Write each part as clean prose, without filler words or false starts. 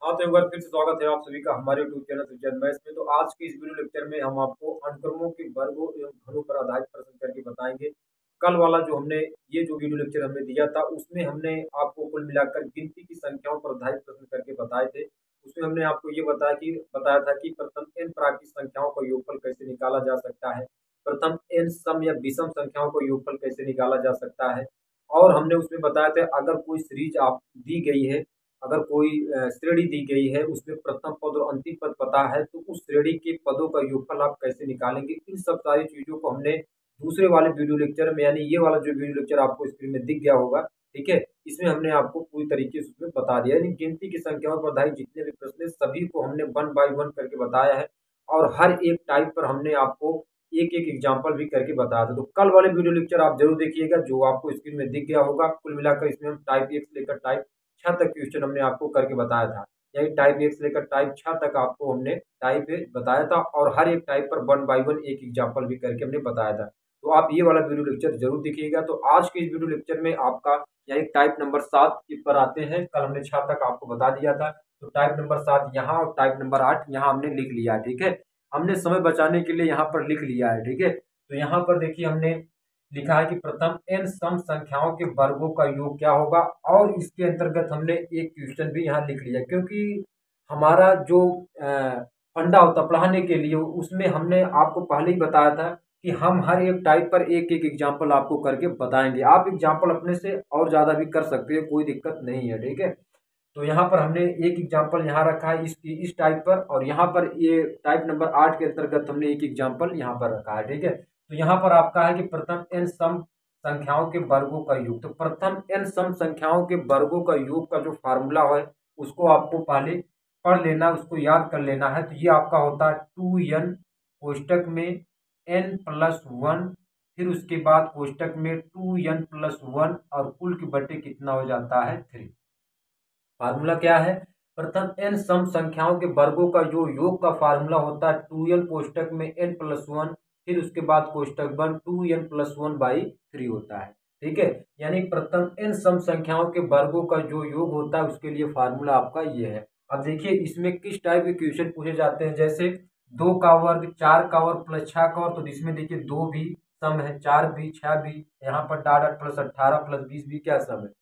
हाँ, तो एक बार फिर से स्वागत है आप सभी का हमारे यूट्यूब चैनल सुजन मैथ्स में। तो आज के इस वीडियो लेक्चर में हम आपको अनुक्रमों के वर्गों एवं घनों पर आधारित प्रश्न करके बताएंगे। कल वाला जो हमने ये जो वीडियो लेक्चर हमने दिया था उसमें हमने आपको कुल मिलाकर गिनती की संख्याओं पर आधारित प्रश्न करके बताए थे। उसमें हमने आपको ये बताया था कि प्रथम n प्राकृत संख्याओं का योगफल कैसे निकाला जा सकता है, प्रथम n सम या विषम संख्याओं का योगफल कैसे निकाला जा सकता है। और हमने उसमें बताया था अगर कोई सीरीज आप दी गई है, अगर कोई श्रेणी दी गई है उसमें प्रथम पद और अंतिम पद पता है तो उस श्रेणी के पदों का योगफल आप कैसे निकालेंगे। इन सब सारी चीजों को हमने दूसरे वाले वीडियो लेक्चर में, यानी ये वाला जो वीडियो लेक्चर आपको स्क्रीन में दिख गया होगा, ठीक है, इसमें हमने आपको पूरी तरीके से उसमें बता दिया। यानी गिनती की संख्याओं पर आधारित जितने भी प्रश्न है सभी को हमने 1 बाय 1 करके बताया है और हर एक टाइप पर हमने आपको एक एक एग्जाम्पल भी करके बताया था। तो कल वाले वीडियो लेक्चर आप जरूर देखिएगा जो आपको स्क्रीन में दिख गया होगा। कुल मिलाकर इसमें हम टाइप 1 से लेकर टाइप 6 तक क्वेश्चन हमने आपको करके बताया था। यही टाइप 1 से लेकर टाइप 6 तक आपको हमने टाइप बताया था और हर एक टाइप पर 1 बाय 1 एक एग्जाम्पल भी करके हमने बताया था। तो आप ये वाला वीडियो लेक्चर जरूर देखिएगा। तो आज के इस वीडियो लेक्चर में आपका यही टाइप नंबर 7 पर आते हैं। कल हमने 6 तक आपको बता दिया था। तो टाइप नंबर 7 यहाँ और टाइप नंबर 8 यहाँ हमने लिख लिया है, ठीक है। हमने समय बचाने के लिए यहाँ पर लिख लिया है, ठीक है। तो यहाँ पर देखिए हमने लिखा है कि प्रथम n सम संख्याओं के वर्गों का योग क्या होगा, और इसके अंतर्गत हमने एक क्वेश्चन भी यहाँ लिख लिया क्योंकि हमारा जो फंडा होता पढ़ाने के लिए उसमें हमने आपको पहले ही बताया था कि हम हर एक टाइप पर एक एक एग्जाम्पल आपको करके बताएंगे। आप एग्जाम्पल अपने से और ज़्यादा भी कर सकते हैं, कोई दिक्कत नहीं है, ठीक है। तो यहाँ पर हमने एक एग्जाम्पल यहाँ रखा है इस टाइप पर, और यहाँ पर ये टाइप नंबर 8 के अंतर्गत हमने एक एग्जाम्पल यहाँ पर रखा है, ठीक है। तो यहाँ पर आपका है कि प्रथम n सम संख्याओं के वर्गों का योग। तो प्रथम n सम संख्याओं के वर्गों का योग का जो फार्मूला है उसको आपको पहले पढ़ लेना, उसको याद कर लेना है। तो ये आपका होता है 2n कोष्टक में n+1, फिर उसके बाद कोष्टक में 2n+1 और कुल के बटे कितना हो जाता है 3। फार्मूला क्या है, प्रथम n सम संख्याओं के वर्गों का जो योग का फार्मूला होता है 2n कोष्टक में n+1, फिर उसके बाद कोष्टक 1 2n+1/3 होता है, ठीक है। यानी प्रथम n सम संख्याओं के वर्गों का जो योग होता है उसके लिए फार्मूला आपका ये है। अब देखिए इसमें किस टाइप के क्वेश्चन पूछे जाते हैं, जैसे 2 का वर्ग, 4 का वर्ग प्लस 6 का वर्ग। तो इसमें देखिए 2 भी सम है, 4 भी, 6 भी, यहाँ पर 8 प्लस 18 प्लस 20 भी क्या सम है।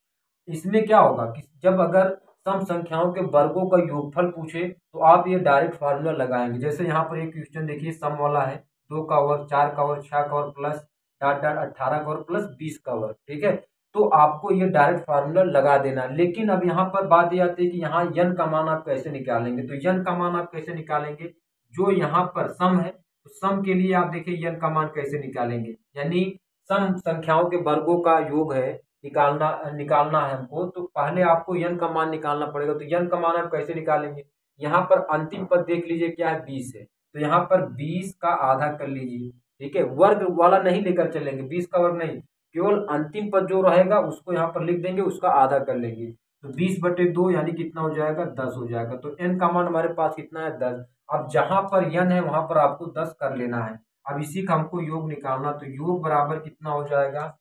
इसमें क्या होगा कि जब अगर सम संख्याओं के वर्गों का योगफल पूछे तो आप ये डायरेक्ट फार्मूला लगाएंगे। जैसे यहाँ पर एक क्वेश्चन देखिए सम वाला है, 2 का वर्ग, 4 का वर्ग, 6 का वर्ग प्लस 18 का वर्ग प्लस 20 का वर्ग, ठीक है। तो आपको ये डायरेक्ट फार्मूला लगा देना। लेकिन अब यहाँ पर बात ये आती है कि यहाँ n का मान आप कैसे निकालेंगे। तो n का मान आप कैसे निकालेंगे, जो यहाँ पर सम है तो सम के लिए आप देखिए n का मान कैसे निकालेंगे, यानी सम संख्याओं के वर्गों का योग है निकालना है हमको। तो पहले आपको n का मान निकालना पड़ेगा। तो n का मान आप कैसे निकालेंगे, यहाँ पर अंतिम पद देख लीजिए क्या है 20 है, तो यहाँ पर 20 का आधा कर लीजिए, ठीक है। वर्ग वाला नहीं लेकर चलेंगे, 20 का वर्ग नहीं, केवल अंतिम पद जो रहेगा उसको यहाँ पर लिख देंगे, उसका आधा कर लेंगे। तो 20/2 यानी कितना हो जाएगा 10 हो जाएगा। तो n का मान हमारे पास कितना है 10। अब जहां पर n है वहां पर आपको 10 कर लेना है। अब इसी का हमको योग निकालना, तो योग बराबर कितना हो जाएगा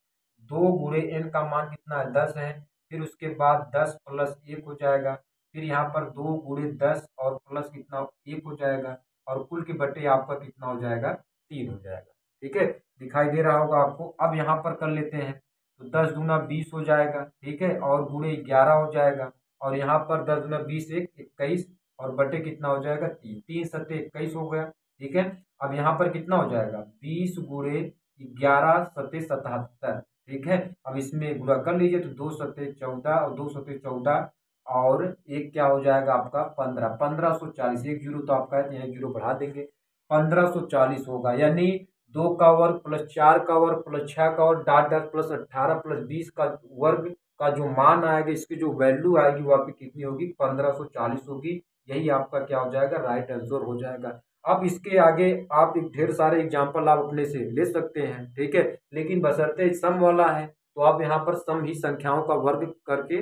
2 गुणे n का मान कितना है 10 है, फिर उसके बाद 10 प्लस 1 हो जाएगा, फिर यहाँ पर 2 गुणे 10 और प्लस कितना 1 हो जाएगा, और कुल के बटे आपका कितना हो जाएगा 3 हो जाएगा, ठीक है। दिखाई दे रहा होगा आपको। अब यहाँ पर कर लेते हैं, तो 10 दूना 20 हो जाएगा, ठीक है, और गुणे 11 हो जाएगा, और यहाँ पर 10 दूना 20 21 और बटे कितना हो जाएगा 3, 3 सत्ते 21 हो गया, ठीक है। अब यहाँ पर कितना हो जाएगा 20 गुणे 11 सत्ते 77, ठीक है। अब इसमें गुणा कर लीजिए, तो 2 सत्ते 14 और 2 सत्ते 14 और एक क्या हो जाएगा आपका 15, 1540। एक जीरो तो आपका है, यहाँ जीरो बढ़ा देंगे, 1540 होगा। यानी 2 का वर्ग प्लस 4 का वर्ग प्लस 6 का वर्ग डाट डाट प्लस 18 प्लस 20 का वर्ग का जो मान आएगा, इसकी जो वैल्यू आएगी वो आपकी कितनी होगी 1540 होगी। यही आपका क्या हो जाएगा राइट आंसर हो जाएगा। अब इसके आगे आप ढेर सारे एग्जाम्पल आप अपने से ले सकते हैं, ठीक है, लेकिन बशर्ते सम वाला है तो आप यहाँ पर सम ही संख्याओं का वर्ग करके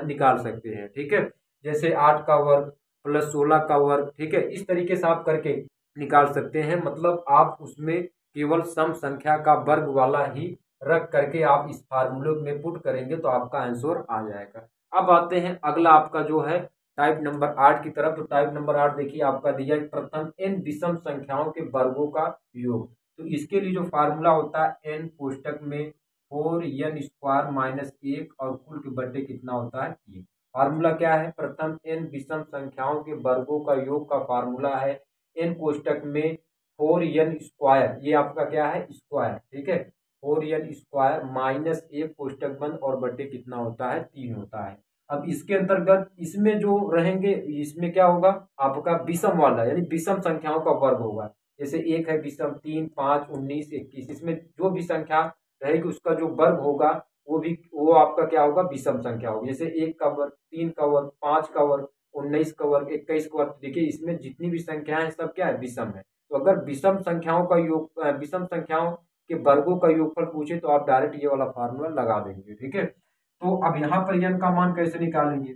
निकाल सकते हैं, ठीक है। जैसे 8 का वर्ग प्लस 16 का वर्ग, ठीक है, इस तरीके से आप करके निकाल सकते हैं। मतलब आप उसमें केवल सम संख्या का वर्ग वाला ही रख करके आप इस फार्मूले में पुट करेंगे तो आपका आंसर आ जाएगा। अब आते हैं अगला आपका जो है टाइप नंबर 8 की तरफ। तो टाइप नंबर 8 देखिए आपका दिया है प्रथम n विषम संख्याओं के वर्गों का योग। तो इसके लिए जो फार्मूला होता है n कोष्टक में 4n² माइनस 1 और कुल के बट्टे कितना होता है 3। फार्मूला क्या है, प्रथम n विषम संख्याओं के वर्गों का योग का फार्मूला है n कोष्टक में 4n², ये आपका क्या है स्क्वायर, ठीक है, 4n² माइनस 1 कोष्टक बंद और बट्टे कितना होता है 3 होता है। अब इसके अंतर्गत इसमें जो रहेंगे इसमें क्या होगा आपका विषम वाला, यानी विषम संख्याओं का वर्ग होगा। जैसे 1 है विषम, 3, 5, 19, 21, इसमें जो भी संख्या रहेगी उसका जो वर्ग होगा वो आपका क्या होगा विषम संख्या होगी। जैसे 1 का वर्ग, 3 का वर्ग, 5 का वर्ग, 19 का वर्ग, 21 का वर्ग। देखिए इसमें जितनी भी संख्याएं हैं सब क्या है विषम है। तो अगर विषम संख्याओं का योग, विषम संख्याओं के वर्गों का योगफल पूछे तो आप डायरेक्ट ये वाला फार्मूला लगा देंगे, ठीक है। तो अब यहाँ पर n का मान कैसे निकालेंगे,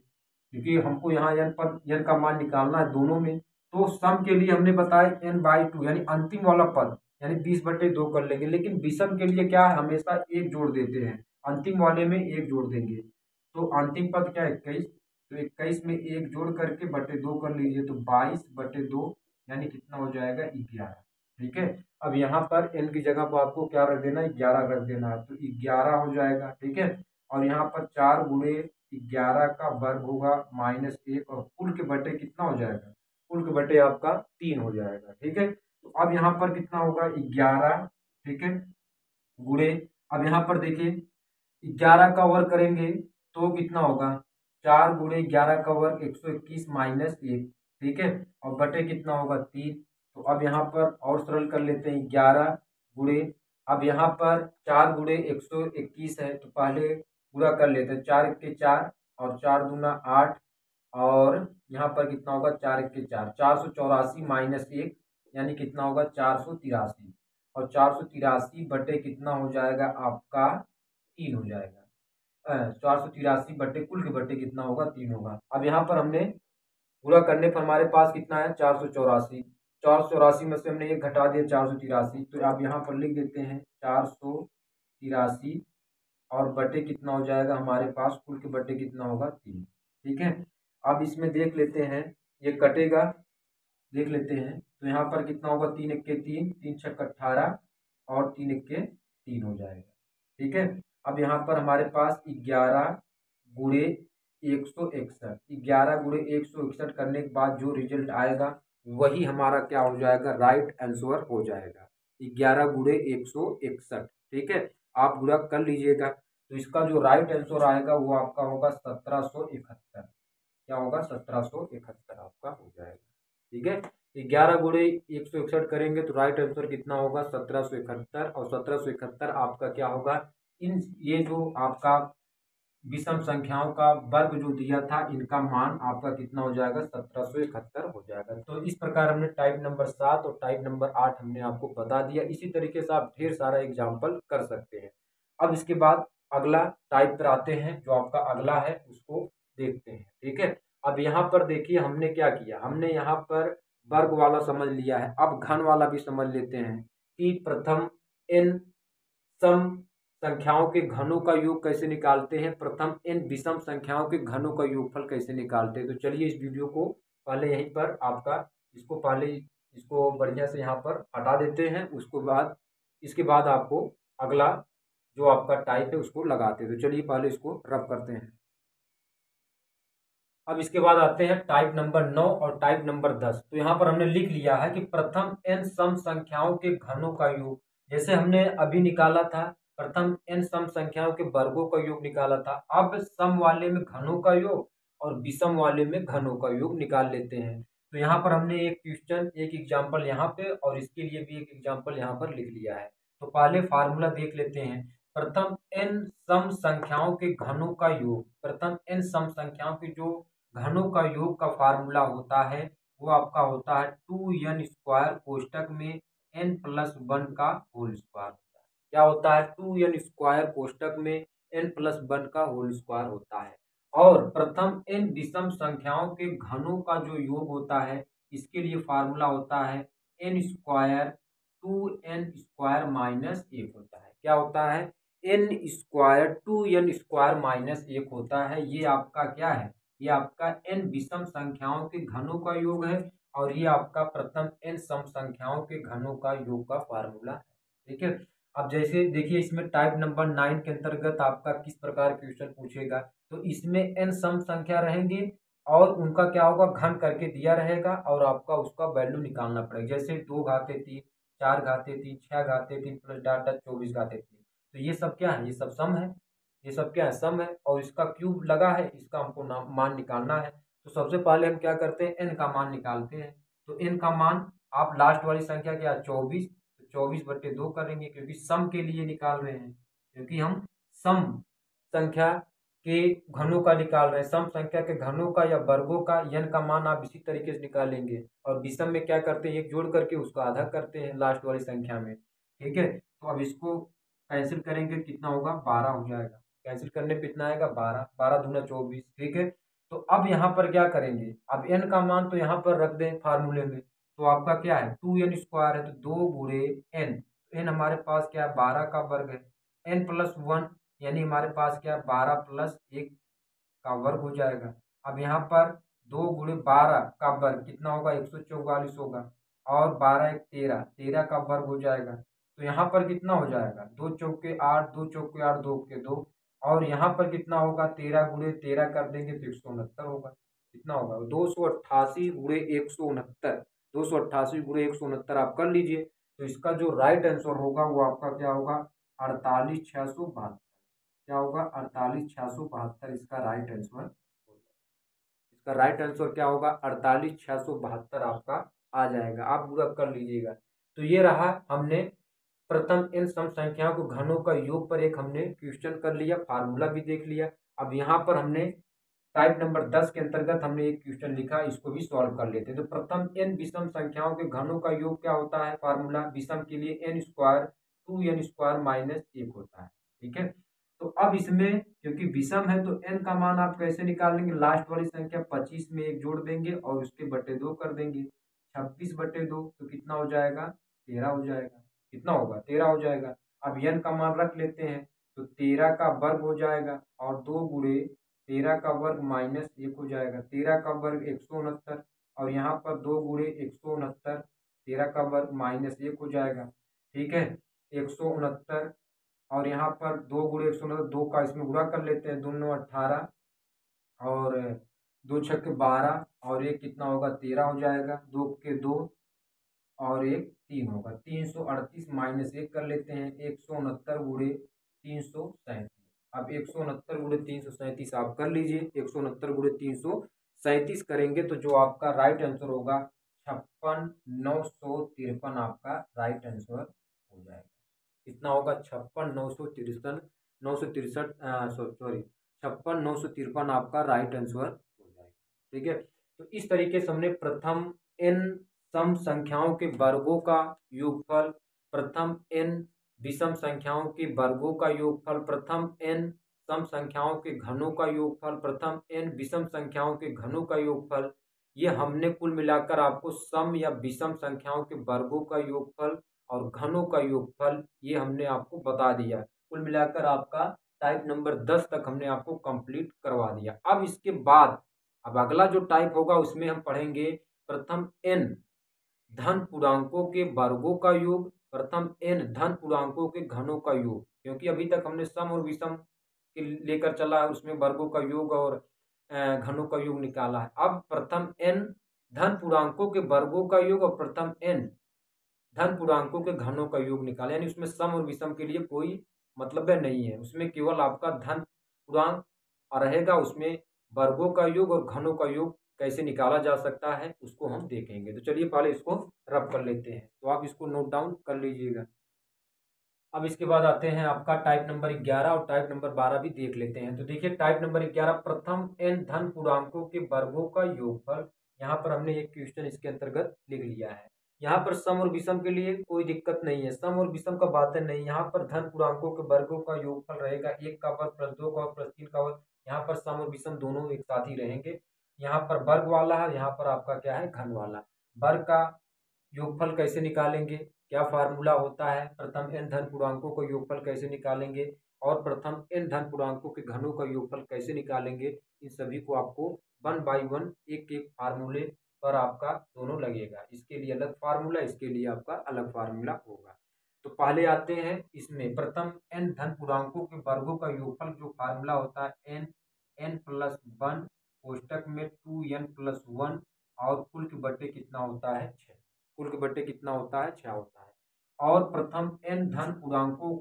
क्योंकि हमको यहाँ n का मान निकालना है दोनों में। तो सम के लिए हमने बताया n/2 यानी अंतिम वाला पद, यानी 20/2 कर लेंगे। लेकिन विषम के लिए क्या है, हमेशा एक जोड़ देते हैं, अंतिम वाले में एक जोड़ देंगे। तो अंतिम पद क्या है 21, तो 21 में एक जोड़ करके बटे 2 कर लीजिए, तो 22/2 यानी कितना हो जाएगा 11, ठीक है। अब यहाँ पर n की जगह पर आपको क्या रख देना है 11 रख देना है, तो 11 हो जाएगा, ठीक है। और यहाँ पर 4 गुणे 11 का वर्ग होगा माइनस 1 और कुल के बटे कितना हो जाएगा, कुल के बटे आपका 3 हो जाएगा, ठीक है। तो अब यहाँ पर कितना होगा 11, ठीक है, गुणे, अब यहाँ पर देखिए 11 का वर्ग करेंगे तो कितना होगा 4 गुणे 11 का वर्ग 121 माइनस 1, ठीक है, और बटे कितना होगा 3। तो अब यहाँ पर और सरल कर लेते हैं 11 गुणे, अब यहाँ पर 4 गुणे 121 है तो पहले पूरा कर लेते हैं, 4 1 के 4 और 4 दूना 8, और यहाँ पर कितना होगा 4 1 के 4, 484 माइनस 1 यानी कितना होगा 483, और 483 बटे कितना हो जाएगा आपका 3 हो जाएगा। 483 बटे कुल के बटे कितना होगा 3 होगा। अब यहाँ पर हमने पूरा करने पर हमारे पास कितना है 484, 484 में से हमने एक घटा दिया 483, तो आप यहाँ पर लिख देते हैं 483 और बटे कितना हो जाएगा हमारे पास कुल के बटे कितना होगा 3, ठीक है। अब इसमें देख लेते हैं, ये कटेगा, देख लेते हैं, तो यहाँ पर कितना होगा 3 1 के 3, 3 6 18 और 3 1 के 3 हो जाएगा, ठीक है। अब यहाँ पर हमारे पास 11 गुणे 161, 11 गुणे 161 करने के बाद जो रिजल्ट आएगा वही हमारा क्या हो जाएगा राइट आंसर हो जाएगा, 11 गुणे 161, ठीक है। आप गुणा कर लीजिएगा, तो इसका जो राइट आंसर आएगा वो आपका होगा 1771, क्या होगा 1771 आपका हो जाएगा, ठीक है। 11 गुणे 161 करेंगे तो राइट आंसर कितना होगा 1771, और 1771 आपका क्या होगा इन ये जो आपका विषम संख्याओं का वर्ग जो दिया था इनका मान आपका कितना हो जाएगा 1771 हो जाएगा। तो इस प्रकार हमने टाइप नंबर 7 और टाइप नंबर 8 हमने आपको बता दिया। इसी तरीके से आप ढेर सारा एग्जाम्पल कर सकते हैं। अब इसके बाद अगला टाइप पर आते हैं, जो आपका अगला है उसको देखते हैं, ठीक है। अब यहाँ पर देखिए हमने क्या किया, हमने यहाँ पर वर्ग वाला समझ लिया है, अब घन वाला भी समझ लेते हैं कि प्रथम n सम संख्याओं के घनों का योग कैसे निकालते हैं, प्रथम n विषम संख्याओं के घनों का योगफल कैसे निकालते हैं। तो चलिए इस वीडियो को पहले यहीं पर आपका इसको बढ़िया से यहाँ पर हटा देते हैं, इसके बाद आपको अगला जो आपका टाइप है उसको लगाते हैं। तो चलिए पहले इसको रब करते हैं। अब इसके बाद आते हैं टाइप नंबर 9 और टाइप नंबर 10। तो यहाँ पर हमने लिख लिया है कि प्रथम n सम संख्याओं के घनों का योग, जैसे हमने अभी निकाला था प्रथम n सम संख्याओं के वर्गों का योग निकाला था, अब सम वाले में घनों का योग और विषम वाले में घनों का योग निकाल लेते हैं। तो यहाँ पर हमने एक क्वेश्चन, एक एग्जाम्पल यहाँ पे और इसके लिए भी एक एग्जाम्पल यहाँ पर लिख लिया है। तो पहले फार्मूला देख लेते हैं, प्रथम n सम संख्याओं के घनों का योग, प्रथम n सम संख्याओं के जो घनों का योग का फार्मूला होता है वो आपका होता है 2n² कोष्टक में n+1 का होल स्क्वायर होता है। क्या होता है 2n² कोष्टक में n+1 का होल स्क्वायर होता है। और प्रथम n विषम संख्याओं के घनों का जो योग होता है इसके लिए फार्मूला होता है n² 2n² माइनस 1 होता है। क्या होता है n² 2n² माइनस 1 होता है। ये आपका क्या है ये आपका n विषम संख्याओं के घनों का योग है और ये आपका प्रथम n सम संख्याओं के घनों का योग का फार्मूला है। ठीक है, अब जैसे देखिए इसमें टाइप नंबर 9 के अंतर्गत आपका किस प्रकार क्वेश्चन पूछेगा, तो इसमें n सम संख्या रहेंगे और उनका क्या होगा, घन करके दिया रहेगा और आपका उसका वैल्यू निकालना पड़ेगा। जैसे 2 घाते 3, 4 घाते 3, 6 घाते 3 प्लस डाटा 24 घाते 3, तो ये सब क्या है, ये सब सम है, ये सब क्या है, सम है और इसका क्यूब लगा है, इसका हमको मान निकालना है। तो सबसे पहले हम क्या करते हैं, n का मान निकालते हैं। तो n का मान आप लास्ट वाली संख्या क्या 24, तो 24/2 करेंगे क्योंकि सम के लिए निकाल रहे हैं, क्योंकि हम सम संख्या के घनों का निकाल रहे हैं। सम संख्या के घनों का या वर्गों का n का मान आप इसी तरीके से निकालेंगे और विषम में क्या करते हैं, एक जोड़ करके उसको आधा करते हैं लास्ट वाली संख्या में। ठीक है, तो अब इसको कैंसिल करेंगे, कितना होगा, 12 हो जाएगा। कैंसिल करने पे कितना आएगा, 12, 12 दूना 24। ठीक है, तो अब यहाँ पर क्या करेंगे, अब n का मान तो यहाँ पर रख दें फार्मूले में, तो आपका क्या है 2n स्क्वायर है, तो 2 गुणे n, n हमारे पास क्या है 12 का वर्ग है, n प्लस 1 यानी हमारे पास क्या है 12 प्लस 1 का वर्ग हो जाएगा। अब यहाँ पर 2 गुणे 12 का वर्ग कितना होगा, 144 होगा और 12 एक 13, 13 का वर्ग हो जाएगा। तो यहाँ पर कितना हो जाएगा, 2 चौके 8, 2 चौके 8, 2 के 2 और यहाँ पर कितना होगा, 13 गुणे 13 कर देंगे तो 169 होगा। कितना होगा, 288 गुणे 169, 288 गुणे 169 आप कर लीजिए। तो इसका जो राइट आंसर होगा वो आपका क्या होगा, 48,672। क्या होगा, 48,672 इसका राइट आंसर हो जाएगा। इसका राइट आंसर क्या होगा, 48,672 आपका आ जाएगा। आप पूरा कर लीजिएगा। तो ये रहा, हमने प्रथम इन सम संख्याओं को घनों का योग पर एक हमने क्वेश्चन कर लिया, फार्मूला भी देख लिया। अब यहाँ पर हमने टाइप नंबर 10 के अंतर्गत हमने एक क्वेश्चन लिखा, इसको भी सॉल्व कर लेते हैं। तो प्रथम n विषम संख्याओं के घनों का योग क्या होता है, फार्मूला विषम के लिए n square 2n square minus 1 होता है। ठीक है, तो अब इसमें क्योंकि विषम है तो n का मान आप कैसे निकालेंगे, लास्ट वाली संख्या 25 में एक जोड़ देंगे और उसके बटे 2 कर देंगे, 26/2 तो कितना हो जाएगा, 13 हो जाएगा। कितना होगा, 13 हो जाएगा। अब n का मान रख लेते हैं, तो 13 का वर्ग हो जाएगा और 2 गुणे 13 का वर्ग माइनस 1 हो जाएगा। 13 का वर्ग 169 और यहाँ पर 2 गुणे 169, 13 का वर्ग माइनस 1 हो जाएगा। ठीक है, 169 और यहाँ पर 2 गुणे 169, 2 का इसमें गुणा कर लेते हैं, 2 9 18 और 2 छक्के 12 और एक कितना होगा, 13 हो जाएगा। 2 के 2 और एक 3 होगा, 338 माइनस 1 कर लेते हैं, 169 गुणे 337। अब 169 गुणे 337 आप कर लीजिए, 169 गुणे 337 करेंगे तो जो आपका राइट आंसर होगा 56,953 आपका राइट आंसर हो जाएगा। कितना होगा, 56,963, 963 सॉरी 56,953 आपका राइट आंसर हो जाएगा। ठीक है, तो इस तरीके से हमने प्रथम n सम संख्याओं के वर्गों का योगफल, प्रथम n विषम संख्याओं के वर्गों का योगफल, प्रथम n सम संख्याओं के घनों का योगफल, प्रथम n विषम संख्याओं के घनों का योगफल, ये हमने कुल मिलाकर आपको सम या विषम संख्याओं के वर्गों का योगफल और घनों का योगफल ये हमने आपको बता दिया। कुल मिलाकर आपका टाइप नंबर 10 तक हमने आपको कंप्लीट करवा दिया। अब इसके बाद अब अगला जो टाइप होगा उसमें हम पढ़ेंगे प्रथम n धन पूर्णांकों के वर्गों का योग, प्रथम n धन पूर्णांकों के घनों का योग। क्योंकि अभी तक हमने सम और विषम के लेकर चला है, उसमें वर्गों का योग और घनों का योग निकाला है। अब प्रथम n धन पूर्णांकों के वर्गों का योग और प्रथम n धन पूर्णांकों के घनों का योग निकाला, यानी उसमें सम और विषम के लिए कोई मतलब नहीं है, उसमें केवल आपका धन पूर्णांक रहेगा, उसमें वर्गों का योग और घनों का योग कैसे निकाला जा सकता है उसको हम देखेंगे। तो चलिए पहले इसको रब कर लेते हैं, तो आप इसको नोट डाउन कर लीजिएगा। अब इसके बाद आते हैं आपका टाइप नंबर 11 और टाइप नंबर 12 भी देख लेते हैं। तो देखिए टाइप नंबर 11 प्रथम n धन पूर्णांकों के वर्गों का योगफल। यहाँ पर हमने एक क्वेश्चन इसके अंतर्गत लिख लिया है। यहाँ पर सम और विषम के लिए कोई दिक्कत नहीं है, सम और विषम का बातें नहीं। यहाँ पर धन पूर्णांकों के वर्गों का योगफल रहेगा 1 का वर्ग प्लस 2 का वर्ग प्लस 3 का वर्ग। यहाँ पर सम और विषम दोनों एक साथ ही रहेंगे। यहाँ पर वर्ग वाला है, यहाँ पर आपका क्या है, घन वाला। वर्ग का योगफल कैसे निकालेंगे, क्या फार्मूला होता है, प्रथम n धन पूर्णांकों का योगफल कैसे निकालेंगे और प्रथम n धन पूर्णांकों के घनों का योगफल कैसे निकालेंगे, इन सभी को आपको 1 बाय 1 एक एक फार्मूले पर आपका दोनों लगेगा। इसके लिए अलग फार्मूला, इसके लिए आपका अलग फार्मूला होगा। तो पहले आते हैं इसमें, प्रथम n धन पूर्णांकों के वर्गों का योगफल जो फार्मूला होता है n प्लस 1 कोष्टक में 2n प्लस 1 और कुल के बट्टे कितना होता है 6। कुल के बट्टे कितना होता है 6 होता है। और प्रथम n धन पूर्णांकों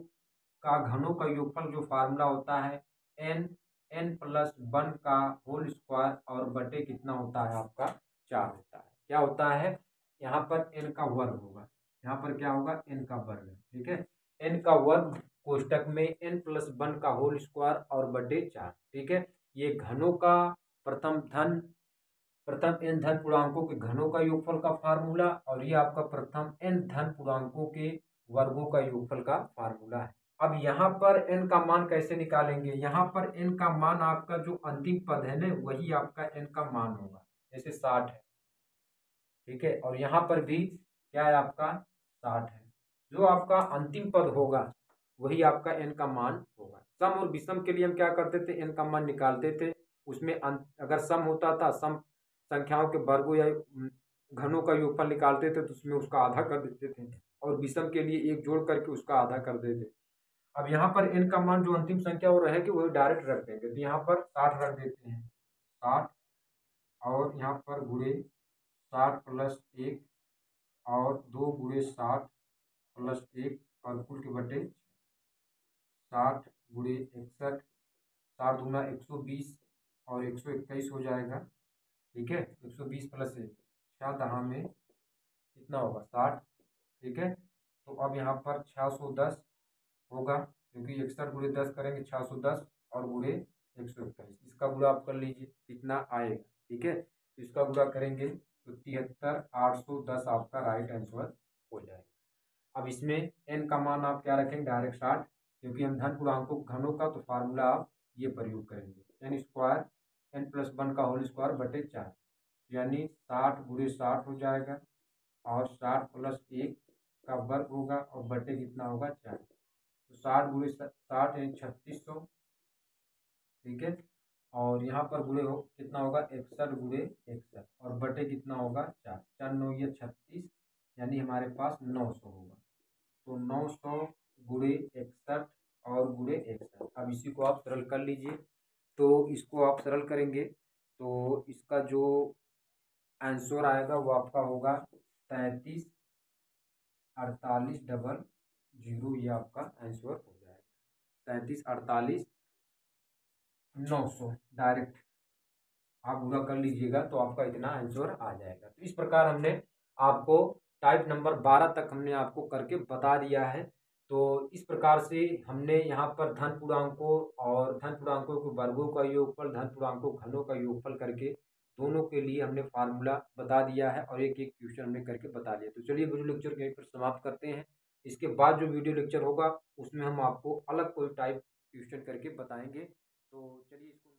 का घनों का योगफल जो फार्मूला होता है n प्लस 1 का होल स्क्वायर और बटे कितना होता है आपका 4 होता है। क्या होता है, यहाँ पर n का वर्ग होगा, यहाँ पर क्या होगा n का वर्ग, ठीक है। n का वर्ग कोष्टक में n प्लस 1 का होल स्क्वायर और बटे 4, ठीक है। ये घनों का प्रथम n धन पूर्णांकों के घनों का योगफल का फार्मूला, और ये आपका प्रथम n धन पूर्णांकों के वर्गों का योगफल का फार्मूला है। अब यहाँ पर n का मान कैसे निकालेंगे, यहाँ पर n का मान आपका जो अंतिम पद है ना वही आपका n का मान होगा, जैसे 60 है, ठीक है। और यहाँ पर भी क्या है आपका 60 है, जो आपका अंतिम पद होगा वही आपका n का मान होगा। सम और विषम के लिए हम क्या करते थे, n का मान निकालते थे, उसमें अगर सम होता था, सम संख्याओं के वर्गों या घनों का योगफल निकालते थे तो उसमें उसका आधा कर देते थे, और विषम के लिए एक जोड़ करके उसका आधा कर देते। अब यहाँ पर n का मान जो अंतिम संख्या वो रहेगी वही डायरेक्ट रख देंगे, तो यहाँ पर 60 रख देते हैं, 60 और यहाँ पर गुणे 60 प्लस 1 और 2 गुणे 60 प्लस 1 और कुल के बटे 60 गुणे 61, 60 दूना 120 और 121 हो जाएगा, ठीक है। 120 प्लस 1 6 दहा में कितना होगा 60, ठीक है। तो अब यहाँ पर 610 होगा, क्योंकि 61 गुणे 10 करेंगे 610 और गुणे 121, इसका गुणा आप कर लीजिए कितना आएगा, ठीक है। तो इसका गुणा करेंगे तो 73,810 आपका राइट आंसर हो जाएगा। अब इसमें n का मान आप क्या रखेंगे, डायरेक्ट 60, क्योंकि हम धन पूर्णांकों घनों का तो फार्मूला आप ये प्रयोग करेंगे, n स्क्वायर n प्लस 1 का होल स्क्वायर बटे 4, यानी 60 गुणे 60 हो जाएगा और 60 प्लस 1 का वर्ग होगा और बटे कितना होगा 4, तो 60 गुणे 60 यानी 3600, ठीक है। और यहाँ पर गुणे हो कितना होगा 61 गुणे 61 और बटे कितना होगा 4, 4 9 ये 36, यानी हमारे पास 900 होगा। तो 900 गुणे 61 और गुणे 61, अब इसी को आप सरल कर लीजिए। तो इसको आप सरल करेंगे तो इसका जो आंसर आएगा वो आपका होगा 33 48 डबल 0, ये आपका आंसर हो जाएगा 33 48 900, डायरेक्ट आप पूरा कर लीजिएगा तो आपका इतना आंसर आ जाएगा। तो इस प्रकार हमने आपको टाइप नंबर 12 तक हमने आपको करके बता दिया है। तो इस प्रकार से हमने यहाँ पर धन पूर्णांकों और धन पूर्णांकों के वर्गों का योगफल, धन पूर्णांकों घनों का योगफल करके दोनों के लिए हमने फार्मूला बता दिया है और एक एक क्वेश्चन हमने करके बता दिया। तो चलिए वीडियो लेक्चर यहीं पर समाप्त करते हैं। इसके बाद जो वीडियो लेक्चर होगा उसमें हम आपको अलग कोई टाइप क्वेश्चन करके बताएंगे। तो चलिए इसको